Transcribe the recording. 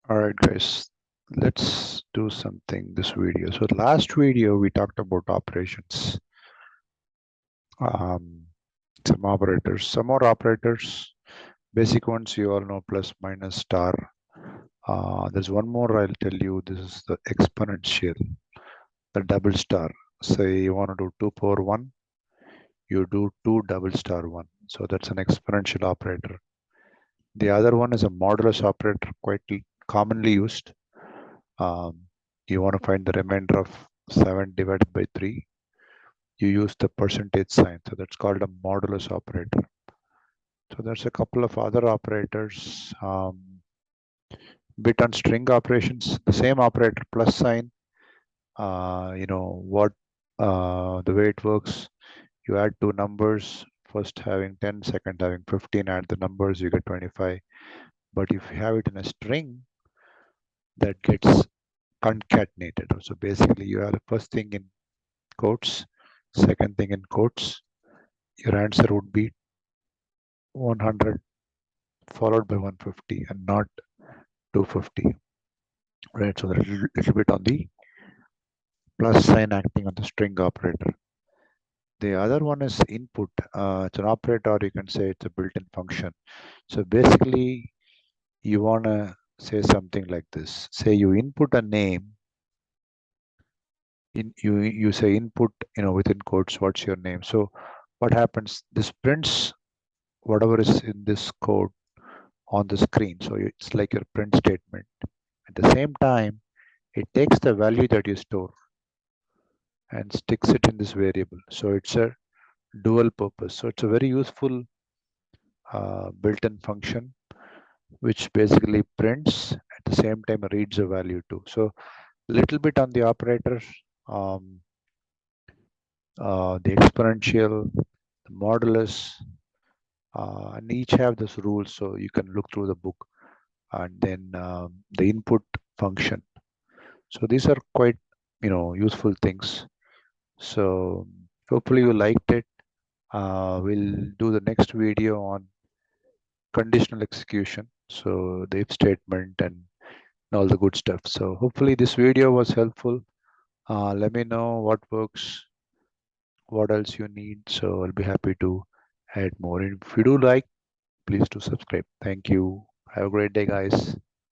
All right, guys, let's do something this video. So last video we talked about operations, um, some operators, some more operators, basic ones you all know, plus, minus, star. There's one more I'll tell you. This is the exponential, the double star. Say you want to do 2 power 1, you do 2 double star 1. So that's an exponential operator. The other one is a modulus operator, quite commonly used. Um, you want to find the remainder of 7 divided by 3. You use the percentage sign. So that's called a modulus operator. So there's a couple of other operators. Bit on string operations, the same operator plus sign. You know what the way it works. You add two numbers, first having 10, second having 15, add the numbers, you get 25. But if you have it in a string, that gets concatenated. So basically you have the first thing in quotes, second thing in quotes. Your answer would be 100 followed by 150 and not 250. Right, so there's a little bit on the plus sign acting on the string operator. The other one is input. It's an operator, or you can say it's a built-in function. So basically, you want to say something like this. Say you input a name. You say input, within quotes, what's your name? So what happens? This prints whatever is in this code on the screen. So it's like your print statement. At the same time, it takes the value that you store and sticks it in this variable. So it's a dual purpose. So it's a very useful built-in function which basically prints at the same time reads a value too. So a little bit on the operator, um, the exponential, the modulus, and each have this rules. So you can look through the book, and then the input function. So these are quite useful things. So hopefully you liked it. We'll do the next video on conditional execution. So the if statement and all the good stuff. So hopefully this video was helpful. Let me know what works, what else you need. So I'll be happy to add more. And if you do like, please do subscribe. Thank you. Have a great day, guys.